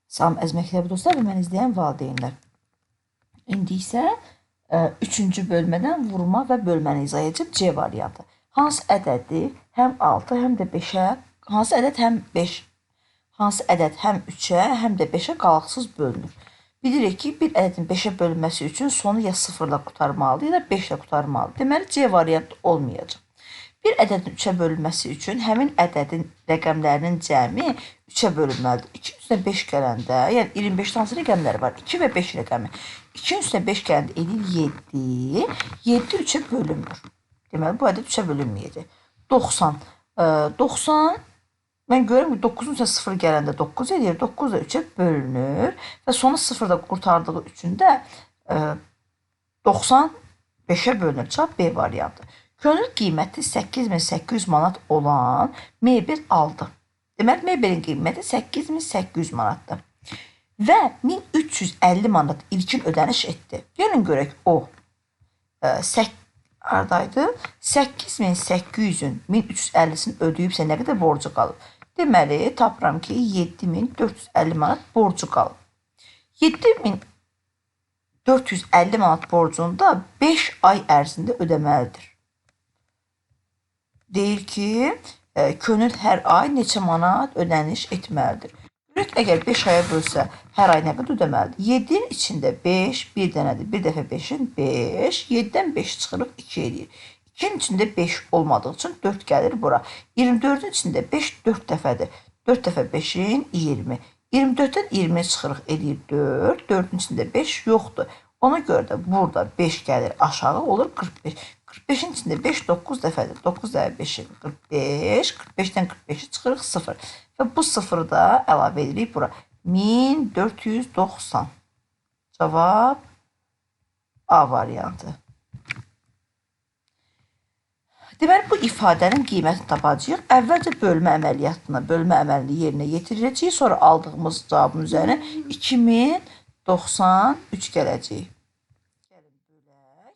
Salam əziz məktəbi dostlar və mən izləyən valideynlər. İndi isə 3-cü bölmədən vurma və bölməni izah edəcəm. C variantı. Hansı ədədi həm 6, həm də 5-ə, hansı ədəd həm 5, hansı ədəd həm 3-ə, həm də 5-ə qalıqsız bölünür? Bilirik ki, bir ədədin 5-ə bölünməsi üçün sonu ya 0 ilə qurtarmalıdır, ya da 5 ilə qurtarmalıdır. Deməli, C variantı olmayacaq. Bir ədədin 3-ə bölünməsi üçün həmin ədədin rəqəmlərinin cəmi 3-ə bölünməlidir. 2-nin üstünə 5 gələndə, yəni 25 hansı rəqəmləri var? 2 və 5 rəqəmi. 2-nin üstünə 5 gələndə edir 7. 7 3-ə bölünmür. Deməli, bu ədəd 3-ə bölünməyəcək. 90. 90, mən görürüm ki, 9-un üstünə 0 gələndə 9 edir. 9 da 3-ə bölünür və sonu 0-da qurtardığı üçün də 90 5-ə bölünür. Cavab B variantı. Könül qiyməti 8800 manat olan mebel aldı. Deməli, mebelin qiyməti 8800 manatdır. Və 1350 manat ilkin ödəniş etdi. Gəlin görək o haradaydı? 8800-ün 1350-sini ödəyibsə nə qədər borcu qalıb? Deməli, tapıram ki, 7450 manat borcu qalıb. 7450 manat borcunu da 5 ay ərzində ödəməlidir. Deyir ki, könül hər ay neçə manat ödəniş etməlidir. Görək, əgər 5 aya bölsə, hər ay nə qədər ödəməlidir? 7-nin içində 5, bir dənədir. Bir dəfə 5-in 5, 7-dən 5 çıxırıq 2 edir. 2-nin içində 5 olmadığı üçün 4 gəlir bura. 24-ün içində 5 4 dəfədir. 4 dəfə 5-in 20. 24-dən 20 çıxırıq edir 4. 4-ün içində 5 yoxdur. Ona görə də burada 5 gəlir aşağı olur 45. 45-in içində 5 9 dəfədir. 9 dəfə 5-in 45. 45-dən 45-i çıxırıq 0. Və bu 0-ı da əlavə edirik bura. 1490. Cavab A variantı. Deməli, bu ifadənin qiymətini tapacağıq. Əvvəlcə bölmə əməliyyatına, bölmə əməlini yerinə yetirəcəyik. Sonra aldığımız cavabın üzərinə 2093 gələcək. Gəlin bölək.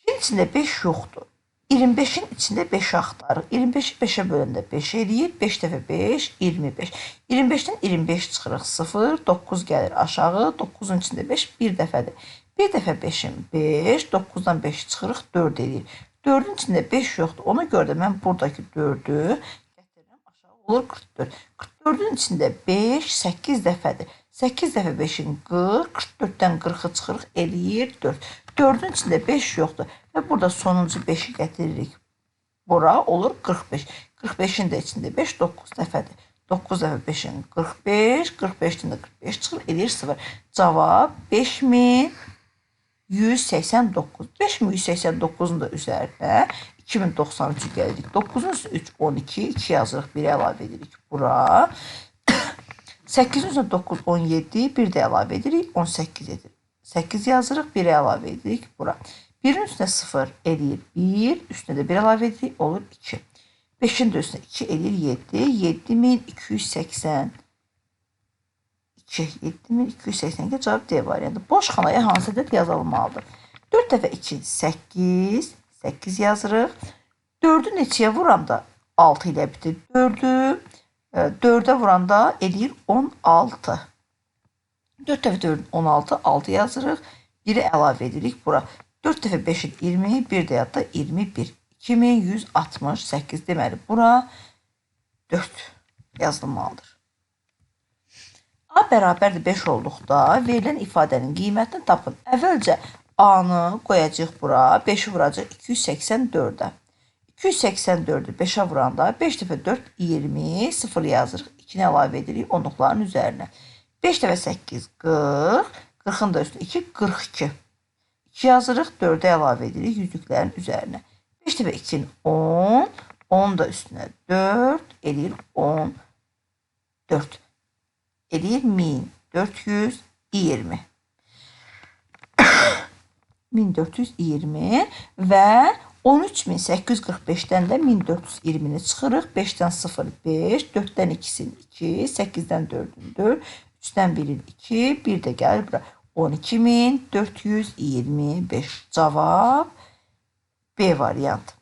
2-nin içində 5 yoxdur. 25-in içində 5 axtarıq. 25-i 5-ə böləndə 5 eləyir. 5 dəfə 5, 25. 25-dən 25 çıxırıq 0, 9 gəlir aşağı. 9-un içində 5 bir dəfədir. Bir dəfə 5-in 5, 9-dan 5 çıxırıq 4 eləyir. 4-ün içində 5 yoxdur. Ona görə də mən buradakı 4-ü gətirirəm aşağı olur 44. 44-ün içində 5 8 dəfədir. 8 dəfə 5-in 40, 44-dən 40-ı çıxırıq eləyir 4. 4-ün içində 5 yoxdur. Və burada sonuncu 5-i gətiririk. Bura olur 45. 45-in də içində 5 9 dəfədir. 9 dəfə 5-in 45, 45-dən də 45 çıxır eləyir 0. Cavab 5189. 5189-un da üzərinə 2093-ü gəlirik. 9-un üstü 3, 12, 2 yazırıq, 1 əlavə edirik bura. 8-in üstünə 9, 17, 1 də əlavə edirik, 18 edir. 8 yazırıq, 1 əlavə edirik bura. 1-in üstünə 0 eləyir 1, üstünə də 1 əlavə edirik, olur 2. 5-in də üstünə 2 eləyir 7, 7282. 7282 cavab D variantı. Boş xanaya hansı ədəd yazılmalıdır? 4 dəfə 2, 8, 8 yazırıq. 4-ü neçəyə vuranda 6 ilə bitir. 4-ü 4-ə vuranda eləyir 16. 4 dəfə 4-ün 16, 6 yazırıq. 1-i əlavə edirik bura. 4 dəfə 5-in 20, 1 də yadda 21. 2168 deməli bura 4 yazılmalıdır. A bərabərdir 5 olduqda verilən ifadənin qiymətini tapın. Əvvəlcə A-nı qoyacaq bura, 5-i vuracaq 284-ə. 284-ü 5-ə vuranda 5 dəfə 4 20, 0 yazırıq. 2-ni əlavə edirik onluqların üzərinə. 5 dəfə 8 40, 40-ın da üstü 2 42. 2 yazırıq, 4-ə əlavə edirik yüzlüklərin üzərinə. 5 dəfə 2-nin 10, 10 da üstünə 4 eləyir 14. Eləyir 1420. 1420 və 13845-dən də 1420-ni çıxırıq. 5-dən 0, 5, 4-dən 2-sin 2, 8-dən 4-ün 4, 3-dən 1-in 2, 1 də gəlir bura. 12425. Cavab B variantı.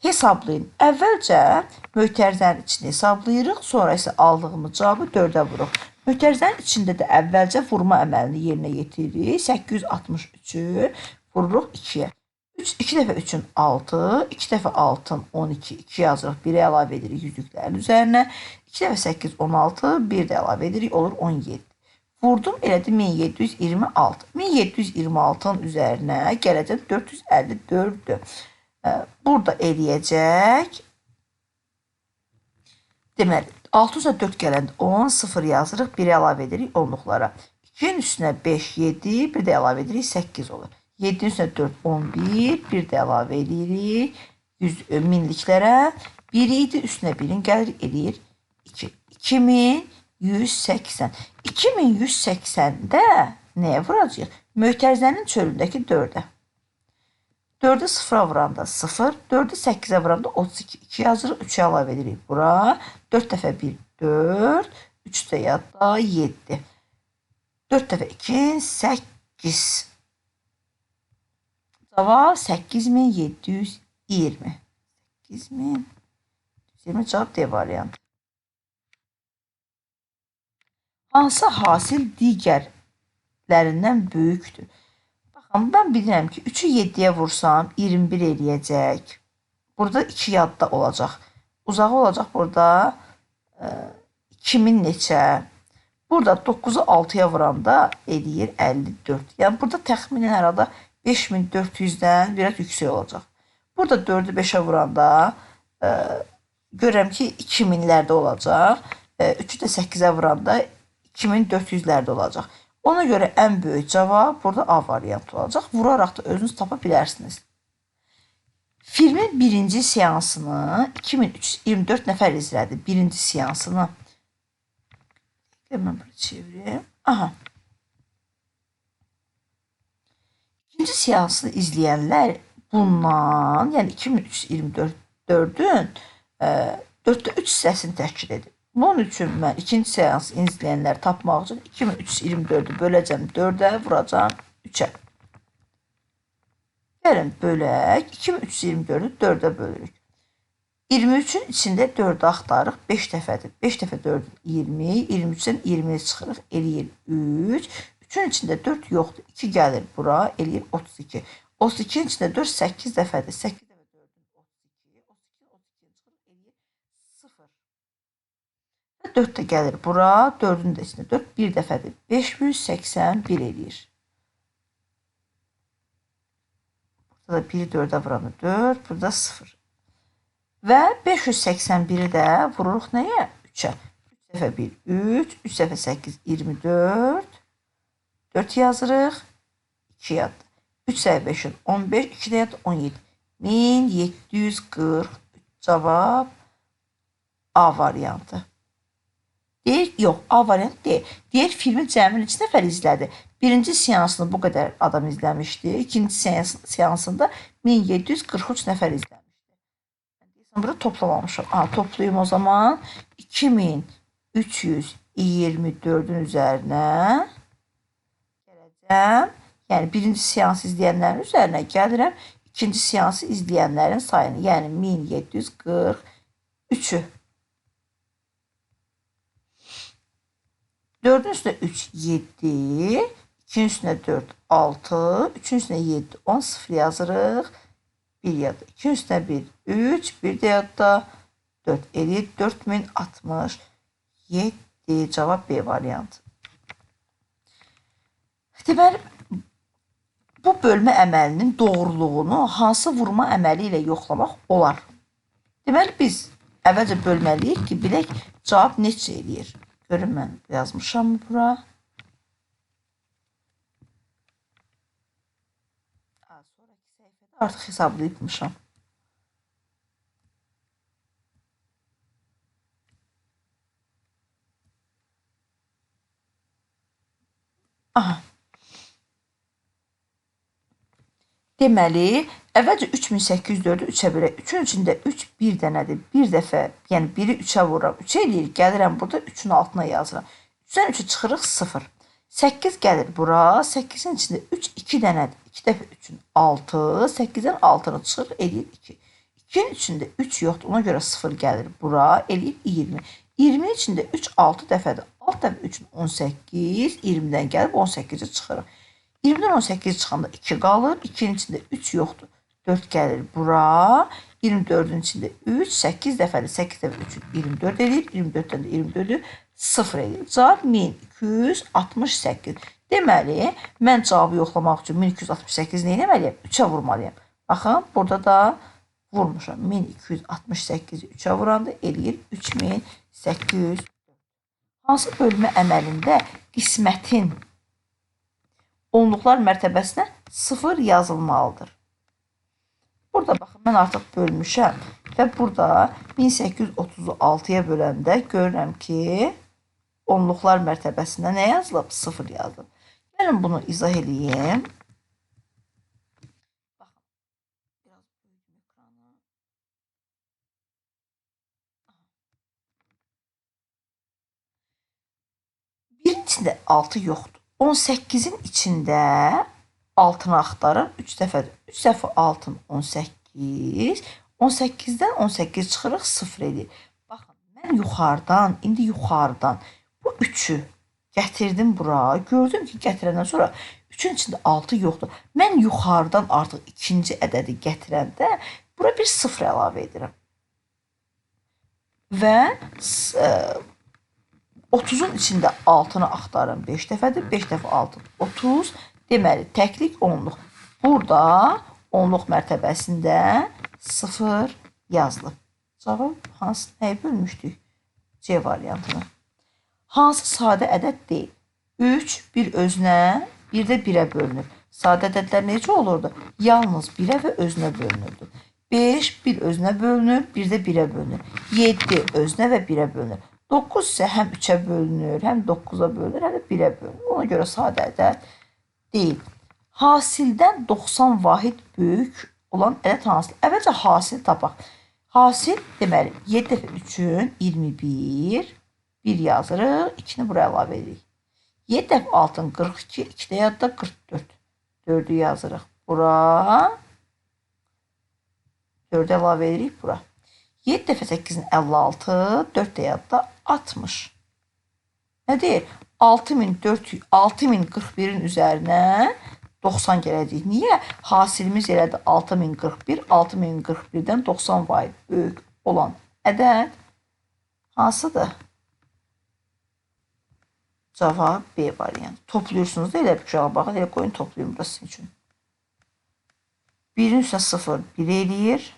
Hesablayın. Əvvəlcə mötərizənin içini hesablayırıq, sonra isə aldığımız cavabı 4-ə vururuq. Mötərizənin içində də əvvəlcə vurma əməlini yerinə yetiririk. 863-ü vururuq 2-yə. 2 dəfə 3-ün 6, 2 dəfə 6-ın 12, 2 yazırıq, 1-ə əlavə edirik yüzüklərin üzərinə. 2 dəfə 8, 16, 1 də əlavə edirik, olur 17. Vurdum, elədi 1726. 1726-ın üzərinə gələcək 454-dür. Burada eləyəcək. Deməli, 6 üzrə 4 gələndə 10, 0 yazırıq, 1-ə əlavə edirik onluqlara. 2-nin üstünə 5, 7, 1 də əlavə edirik, 8 olur. 7-nin üstünə 4, 11, 1 də əlavə edirik minliklərə. 1 idi, üstünə 1-in gəlir, eləyir 2. 2180. 2180-də nəyə vuracaq? Mötərizənin çölündəki 4-ə. 4-ü 0-a vuranda 0, 4-ü 8-ə vuranda 32. 2 yazırıq, 3-ə əlavə edirik bura. 4 dəfə 1, 4, 3 də yadda 7. 4 dəfə 2, 8. Cavab 8720. 8720 cavab D variantı. Hansı hasil digərlərindən böyükdür? Baxın, mən bilirəm ki, 3-ü 7-yə vursam 21 eləyəcək. Burada 2 yadda olacaq. Uzağı olacaq burada 2000 neçə. Burada 9-u 6-ya vuranda eləyir 54. Yəni burada təxminən hər halda 5400-dən biraz yüksək olacaq. Burada 4-ü 5-ə vuranda görürəm ki 2000-lərdə olacaq. 3-ü də 8-ə vuranda 2400-lərdə olacaq. Ona görə ən böyük cavab burada A variantı olacaq. Vuraraq da özünüz tapa bilərsiniz. Filmin birinci seansını 2324 nəfər izlədi. Birinci seansını. Mən bunu çevireyim. Aha. İkinci seansını izləyənlər bundan, yəni 2324-ün 4-də 3 hissəsini təşkil edir. Bunun üçün mən ikinci seansı izləyənləri tapmaq üçün 2324-ü böləcəm 4-ə, vuracam 3-ə. Gəlin bölək, 2324-ü 4-ə bölürük. 23-ün içində 4-ü axtarıq, 5 dəfədir. 5 dəfə 4 20, 23-dən 20-ni çıxırıq, eləyir 3. 3-ün içində 4 yoxdur, 2 gəlir bura, eləyir 32. 32-nin içində 4 8 dəfədir. 8 dəfə 4-ün 32, 32-nin çıxırıq, eləyir 0. 4 də gəlir bura, 4-ün də içində 4 bir dəfədir. 581 eləyir. Burada da 1 4-ə vuranda 4, burada 0. Və 581-i də vururuq nəyə? 3-ə. 3 dəfə 1, 3, 3 dəfə 8, 24. 4 yazırıq, 2 yaddır. 3 dəfə 5-in 15, 2 də yaddır, 17. 1743 cavab A variantı. Deyir, yox, A variantı deyil. Deyir, filmi cəmi neçə nəfər izlədi? Birinci seansını bu qədər adam izləmişdi. İkinci seansında 1743 nəfər izləmişdi. Burada toplamamışam. Toplayayım o zaman. 2324-ün üzərinə gələcəm. Yəni birinci seansı izləyənlərin üzərinə gəlirəm. İkinci seansı izləyənlərin sayını. Yəni 1743-ü. 4-ün üstünə 3, 7. 2-nin üstünə 4, 6. 3-ün üstünə 7, 10, 0 yazırıq. 1 yadda. 2-nin üstünə 1, 3. 1 də yadda 4. Eləyir 4067. Cavab B variantı. Deməli, bu bölmə əməlinin doğruluğunu hansı vurma əməli ilə yoxlamaq olar? Deməli, biz əvvəlcə bölməliyik ki, bilək cavab neçə eləyir. Görün, mən yazmışam bura. Sonraki səhifədə artıq hesablayıbmışam. Aha. Deməli, əvvəlcə 3804-ü 3-ə bölək. 3-ün içində 3 bir dənədir. Bir dəfə, yəni 1-i 3-ə vururam. 3 eləyir, gəlirəm burada 3-ün altına yazıram. 3-dən 3-ü çıxırıq 0. 8 gəlir bura. 8-in içində 3 2 dənədir. 2 dəfə 3-ün 6. 8-dən 6-nı çıxırıq, eləyir 2. 2'nin içində 3 yoxdur. Ona görə 0 gəlir bura. Eləyib 20. 20'nin içində 3 6 dəfədir. 6 dəfə 3'ün 18. 20'dən gəlib 18'i çıxırıq. 20'dən 18 çıxanda 2 qalır. 2'nin içində 3 yoxdur. 4 gəlir bura. 24'ün içində 3. 8 dəfədir. 8 dəfə 3'ün 24 eləyib. 24'dən də 24'ü 0 eləyib. Cavab 1268. Deməli, mən cavabı yoxlamaq üçün 1268 nə etməliyəm? 3'ə vurmalıyam. Baxın, burada da vurmuşam. 1268'i 3'ə vuranda eləyir 3800. Hansı bölmə əməlində qismətin onluqlar mərtəbəsinə 0 yazılmalıdır? Burada baxın, mən artıq bölmüşəm və burada 1836'ya böləndə görürəm ki, onluqlar mərtəbəsində nə yazılıb? 0 yazılıb. Gəlin bunu izah edeyim. Baxın, biraz böyüdüm ekranı. Birin içində 6 yoxdur. 18'in içində 6'nı axtarın. 3 dəfədir. 3 dəfə 6'ın 18. 18'dən 18 çıxırıq 0 edir. Baxın, mən yuxarıdan, indi yuxarıdan bu 3'ü gətirdim bura. Gördüm ki, gətirəndən sonra 3'ün içində 6 yoxdur. Mən yuxarıdan artıq ikinci ədədi gətirəndə bura bir 0 əlavə edirəm. Və 30'un içində 6'nı axtarın 5 dəfədir. 5 dəfə 6, 30. Deməli, təklik onluq. Burada onluq mərtəbəsində 0 yazılıb. Cavab hansı nəyə bölmüşdük? C variantını. Hansı sadə ədəd deyil? 3 bir özünə, bir də 1'ə bölünür. Sadə ədədlər necə olurdu? Yalnız 1'ə və özünə bölünürdü. 5 bir özünə bölünür, bir də 1'ə bölünür. 7 özünə və 1'ə bölünür. 9 isə həm 3'ə bölünür, həm 9'a bölünür, həm də 1'ə bölünür. Ona görə sadə ədəd deyil. Hasildən 90 vahid böyük olan ədəd hansıdır? Əvvəlcə hasili tapaq. Hasil deməli 7 dəfə 3'ün 21, 1 yazırıq, 2'ni buraya əlavə edirik. 7 dəfə 6'ın 42, 2 də yadda 44. 4'ü yazırıq bura. 4'ü əlavə edirik bura. 7 dəfə 8'in 56, 4 də yadda 60. Nə deyir? 6041'in üzərinə 90 gələcək. Niyə? Hasilimiz elədi 6041. 6041'dən 90 vahid böyük olan ədəd hansıdır? Cavab B variantı. Topluyorsunuz da elə bir uşağa baxın. Elə qoyun toplayın burada sizin üçün. 1'in üstünə 0 1 eləyir.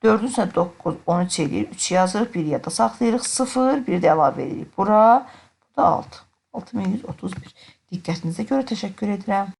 4'ün üstünə 9 13 eləyir. 3 yazırıq. 1 yadda saxlayırıq. 0 1 də əlavə edirik. Bura. Bu da 6. 6131. Diqqətinizə görə təşəkkür edirəm.